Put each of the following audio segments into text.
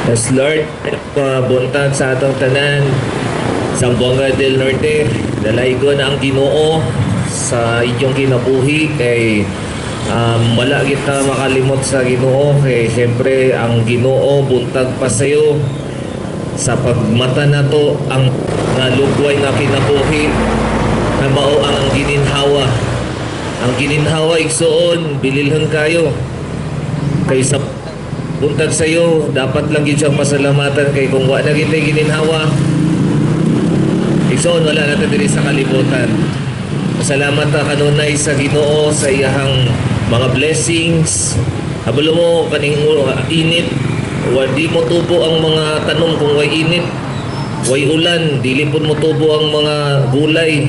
Yes, Lord, buntag sa atong tanan, Zamboanga del Norte, dalaygon ang Ginoo sa inyong kinabuhi kay wala kita makalimot sa Ginoo kay siyempre ang Ginoo buntag pa sayo sa pagmata nato ang nalugway nga kinabuhi na mao ang gininhawa. Ang gininhawa igsoon bililhon kayo kay sa buntag sayo dapat lang gyud siyang pasalamatan kay kung wa na gitay gininhawa igsoon wala natin diri sa kalibutan. Salamat ta kanunay sa Ginoo sa iyahang mga blessings. Habalo mo kaning init, di mo tubo ang mga tanom kung way init, way ulan, dili pud mo tubo ang mga gulay,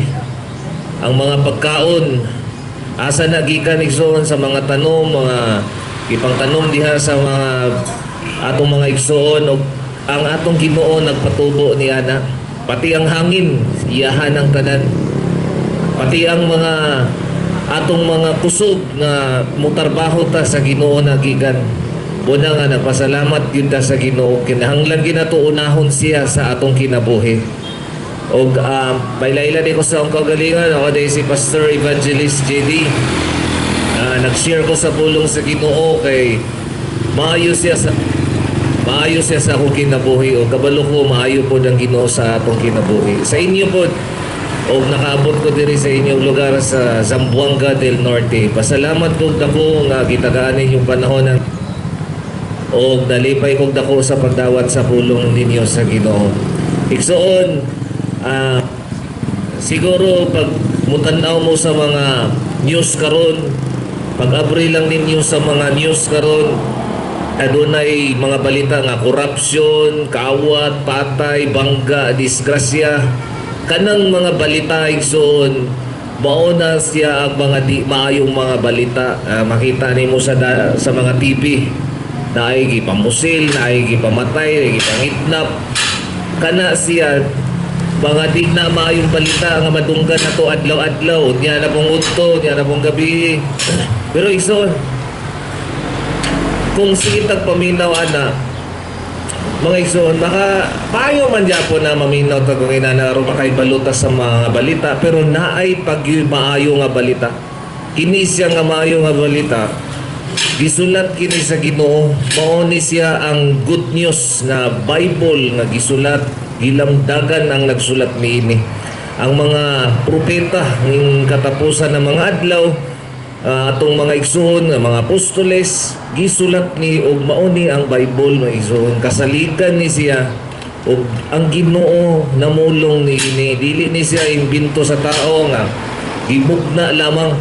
ang mga pagkaon. Asa na gikan igsoon sa mga tanom, mga ipangtanom diha sa mga atong mga igsoon og ang atong Ginoo nagpatubo niana. Pati ang hangin, iyahan ang tanan. Pati ang mga atong mga kusog na mutarbaho ta sa Ginoo na gikan. Una nga nagpasalamat yun ta sa Ginoo. Kinahanglan ginatuunahon siya sa atong kinabuhi. Og baila-ila di ko sa akong kagalingan. Ako din si Pastor Evangelist JD. Nag-share ko sa pulong sa Ginoo kay maayo siya sa akong kinabuhi. O kabalo ko maayo po ng Ginoo sa atong kinabuhi. Sa inyo po, o nakaabot ko diri sa inyong lugar sa Zamboanga del Norte. Pasalamat po dako nga gitagaan ninyong panahon o nalipay kong dako sa pagdawat sa pulong ninyo sa Ginoo. Igsoon, siguro pag mutanaw mo sa mga news karon, pag-abri lang ninyo sa mga news karon, adunay mga balita nga korupsyon, kawat, patay, bangga, disgrasya. Kanang mga balita igsoon, mauna siya ang mga di maayong mga balita. Makita nimo sa mga TV na ay gipamusil, na ay gipamatay, ay gipangitnap. Kana siya mga di na maayong balita nga madunggan nato adlaw-adlaw. Diya na pong udto, diya na pong gabi. Pero igsoon, kung sikitag paminaw ana, mga igsoon, baka payo man dyapo na maminaw ta kung inanaro makay baluta sa mga balita, pero naay pag maayo nga balita. Kini siya nga maayo nga balita, gisulat kini sa Ginoo, mao ni siya ang good news na Bible nga gisulat, gilamdagan ang nagsulat niini. Ang mga propeta ng katapusan ng mga adlaw, atong mga igsoon, mga apostoles, gisulat ni og mauni ang Bible mga igsoon. Kasaligan ni siya og ang Ginoo namulong ni ini. Dili ni siya imbento sa tao nga gibugna lamang.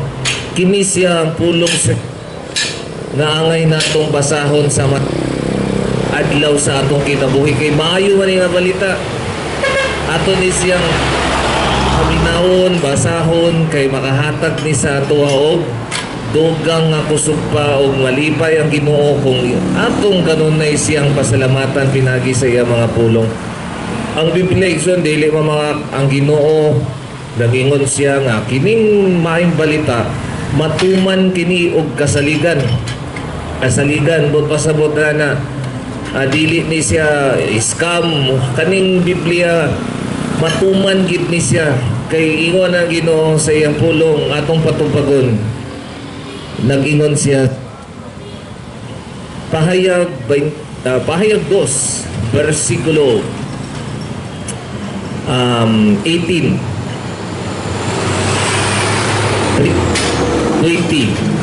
Kini siya ang pulong sa nga angay natong basahon sa adlaw sa atong kinabuhi kay maayo man nga balita. Ato ni siyang paminawon, basahon kay makahatag ni sa tuwa og dugang nga kusog pa og malipay ang Ginoo kung atong kanunay siyang pasalamatan pinagi sa iya mga pulong. Ang Biblia igsoon dili mga ang Ginoo nagingon siya nga kining maayong balita matuman kini og kasaligan. Kasaligan bot pasabot na dili ni siya scam. Kaning Biblia matuman gid ni siya kay ingon ang Ginoo sa iyang pulong atong patupagon. Nag-ingon siya pahayag 2 versikulo 18 20.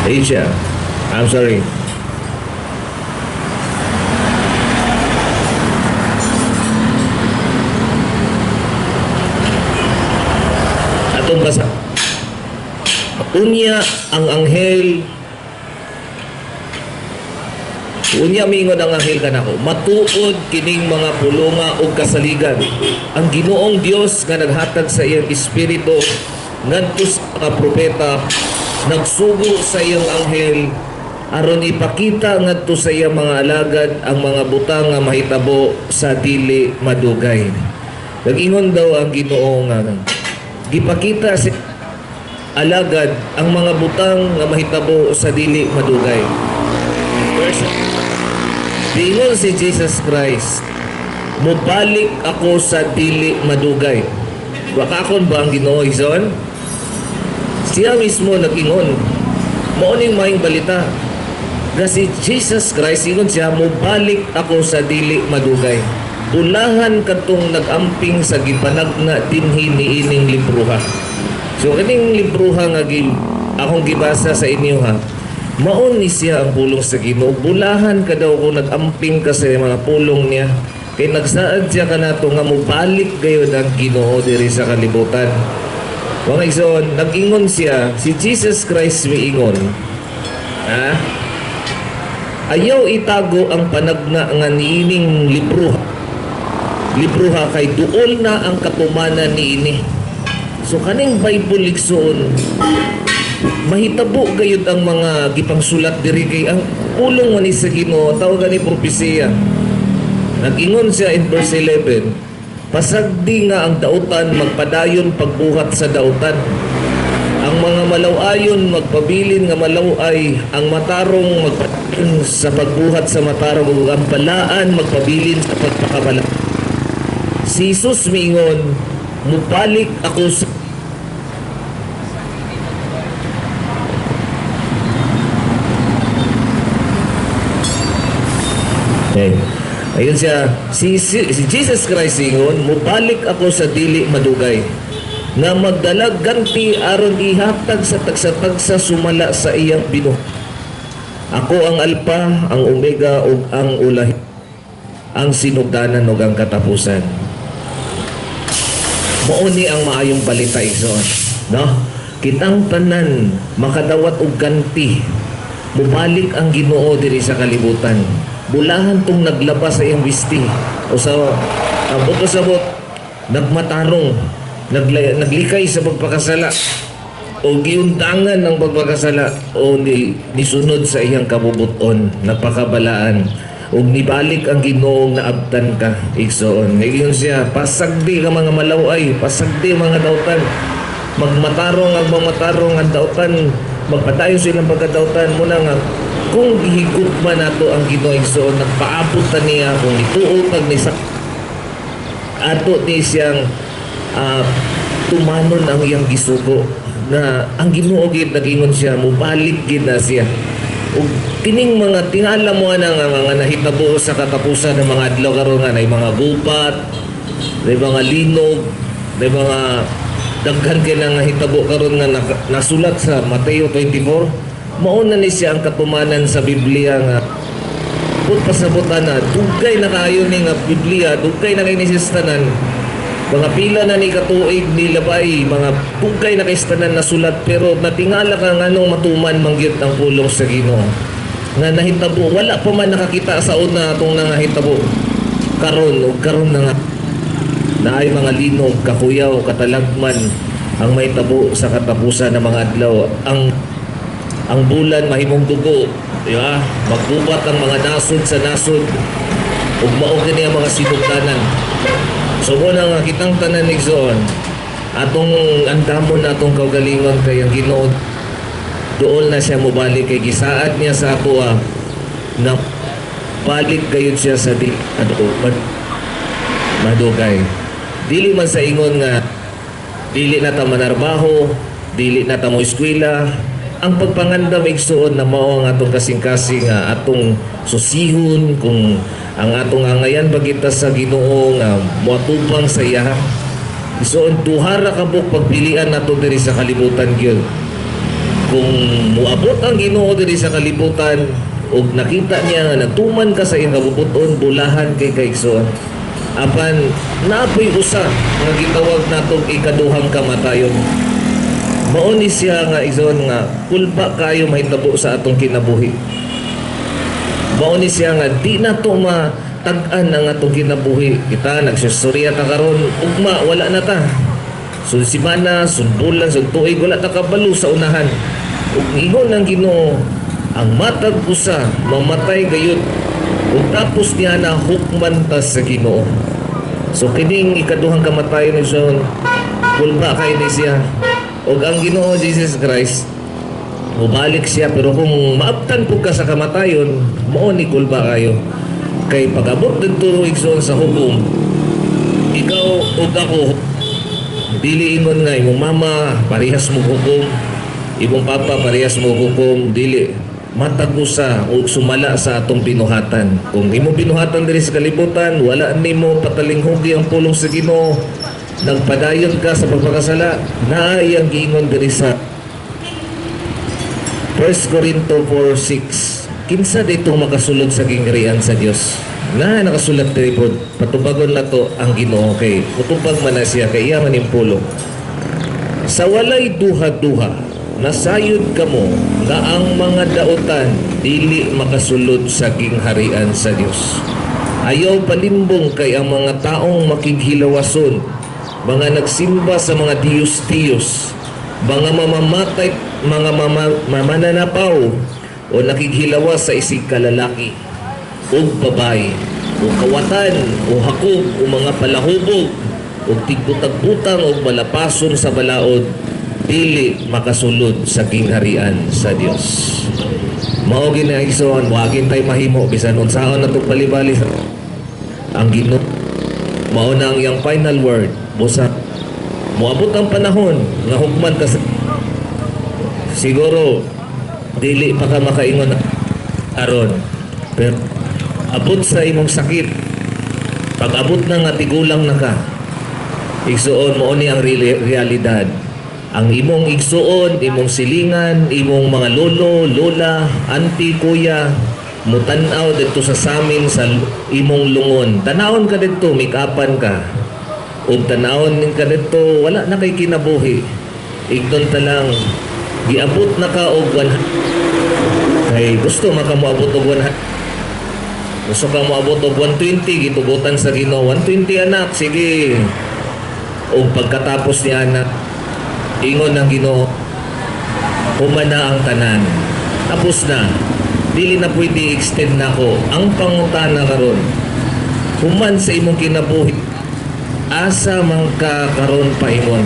Asia, I'm sorry. Atong basa. Unya ang anghel, unya mingon ang anghel kanako, matuod kining mga pulonga ug kasaligan. Ang Ginoong Dios nga naghatag sa iyang espiritu ngadto sa mga propeta nagsugo sa iyang anghel aron ipakita ngadto sa iyang mga alagad ang mga butang nga mahitabo sa dili madugay. Nag-ingon daw ang Ginoo nga gipakita si alagad ang mga butang nga mahitabo sa dili madugay. Verse Dingon si Jesus Christ, mubalik ako sa dili madugay. Wakakon ba ang Ginoo ison? Siya mismo nag-ingon. Maoning maing balita. Kasi Jesus Christ, ingon siya, mubalik ako sa dili madugay. Ulahan katong nag-amping sa gipanagna dinhi niining libruha. So kining libruha nga akong gibasa sa inyo ha. Maon ni siya ang pulong sa Ginoo. Bulahan ka daw kung nag-amping ka sa mga pulong niya. Kay nagsaad siya kanato nga mubalik gayud ang Ginoo diri sa kalibutan. Mga igsoon, nag-ingon siya, si Jesus Christ miingon. Ha? Ayaw itago ang panagna nga niining libruha. Libruha kay duol na ang katumanan niini. So kaning Bible igsoon, mahitabo gayud ang mga gipangsulat diri kay ang pulong man ni sa Ginoo tawag ni propesiya. Nag-ingon siya in verse 11, pasagdi nga ang dautan magpadayon pagbuhat sa dautan. Ang mga malaw-ayon magpabilin nga malaw-ay, ang matarong magpadayon sa pagbuhat sa matarong, ug ang balaan magpabilin sa pagpakabala. Si Jesus miingon, mubalik ako sa ayun siya, si Jesus Christ ingon, mubalik ako sa dili madugay, nga magdalag ganti aron ihatag sa tagsa-tagsa sumala sa iyang binuhat. Ako ang Alpha, ang Omega, ug ang Ulahi, ang sinugdanan ug ang katapusan. Mao ni ang maayong balita igsoon, no? Kitang tanan makadawat og ganti, mubalik ang Ginoo diri sa kalibutan. Bulahan tong naglabas sa iyang bisti o sa abot o sabot nagmatarong naglikay sa pagpakasala o giuntangan ng pagpakasala o nisunod sa iyang kabubuton nagpakabalaan o nibalik ang Ginoong naabtan ka igsoon. Ngayon siya, pasagdi ka mga malaway, pasagdi mga dautan, magmatarong ang mamatarong ang dautan, magpatayo silang pagkadautan muna nga kung gihigop man nato ang Ginoo igsoon, nagpaabot ta niya kung ituo pag ni ato ni siyang tumanon ang iyang gisugo na ang Ginoo gid nag-ingon siya mubalik gid na siya. Ug kining mga tingala mo na nga mga nahitabo sa katapusan ng mga adlaw karon nga nay mga gupat, nay mga linog, nay mga daghan kay nga hitabo karon nga nasulat sa Mateo 24. Mauna ni siya ang katumanan sa Biblia nga pasabutan na dugay na kayo ni nga Biblia, dugay na kay nisistanan, mga pila na ni katuig ni labay, mga dugay na kay istanan na sulat, pero natingala ka nga nung matuman mangyud ang pulong sa Ginoo nga nahitabo. Wala pa man nakakita sa una atong nangahitabo karon o karon na nga na ay mga linog, kakuyaw, katalagman ang may tabo sa katapusan ng mga adlaw. Ang bulan mahimong dugo, di ba? Magbubat ang mga nasod sa nasod ug mao kini ang mga sinugdanan. So muna nga kitang tanan igsoon, atong andamon natong kaugalingon kay ang Ginoo dool na siya mobalik kay gisaad niya sa ato na balik gayud siya sa di madugay. Dili man sa ingon nga dili na ta manarbaho, dili na ta mo eskwela. Ang pagpangandam igsuon na mao ang atong kasing-kasing atong susihon kung ang atong angayan bagita sa Ginoo nga moatupang sa iya. Igsuon duhara ka buk pagpilian nato diri sa kalibutan gyud. Kung moabot ang Ginoo diri sa kalibutan ug nakita niya nga nagtuman ka sa iyang kabubuton, bulahan kay kaigsuon. Apan naapoy usa nga gitawag natong ikaduhang kamatayon. Mao ni siya nga igsoon nga kulba kayo mahitabo sa atong kinabuhi. Mao ni siya nga di na to matag-an ang atong kinabuhi. Kita nagsusuriya ta karon ugma wala na ta. Sun simana, sun bulan, sun tuig wala ta kabalo sa unahan. Ug ingon ng Ginoo ang matag usa mamatay gayud ug tapos niya na hukman ta sa Ginoo. So kining ikaduhang kamatayon ni John, kulba kay ni siya. Og ang Ginoo Jesus Christ, mubalik siya, pero kung maabtan po ka sa kamatayon, mao ni kulba kayo. Kay pag-abot dito igsoon sa hukom, ikaw o ako, dili ingon nga imong mama parehas mo hukom, imong papa parehas mo hukom, dili matag usa o sumala sa atong binuhatan. Kung imong binuhatan diri sa kalibutan, wala nimo patalinghugi ang pulong sa Ginoo, nagpadayon ka sa pagpakasala, naay ang giingon diri sa 1 Corinto 4:6. Kinsa dito makasulod sa gingharian sa Dios? Na nakasulat diri pod, patubagon na to ang Ginoo kay utubag man na siya kay iya man impulong. Sa walay duha-duha, nasayod kamo nga ang mga daotan dili makasulod sa gingharian sa Dios. Ayaw palimbong kay ang mga taong makighilawason, mga nagsimba sa mga diyos-diyos, mga mamamatay, mga mamananapaw, o nakighilawas sa isig kalalaki, o babae, o kawatan, o hakog, o mga palahubog, o tigbutag-butang, o malapason sa balaod, dili makasulod sa gingharian sa Dios. Mao ginaigsoon, wagin tay mahimo bisan unsaon natong balibali sa ang Ginoo. Mao na ang iyang final word. Busa moabot ang panahon nga hugman ka siguro dili pa ka makaingon aron, pero abot sa imong sakit, pag abot na nga tigulang na ka, igsuon mo ni ang realidad. Ang imong igsuon, imong silingan, imong mga lolo, lola, auntie, kuya, mutanaw dito sa samin sa imong lungon. Tanawon ka dito, mikapan ka. O tanawon ka dito, wala na kay kinabuhi. Igton ta lang, giabot na ka og 100. Kay gusto makamoabot og 100. Gusto ka moabot og 120, gitugutan sa Ginoo. 120 anak, sige. O pagkatapos ni anak, ingon ng Ginoo, humana ang tanan. Tapos na. Dili na pwede extend na ko. Ang pangutana karon, human sa imong kinabuhi, asa man ka karon paingon.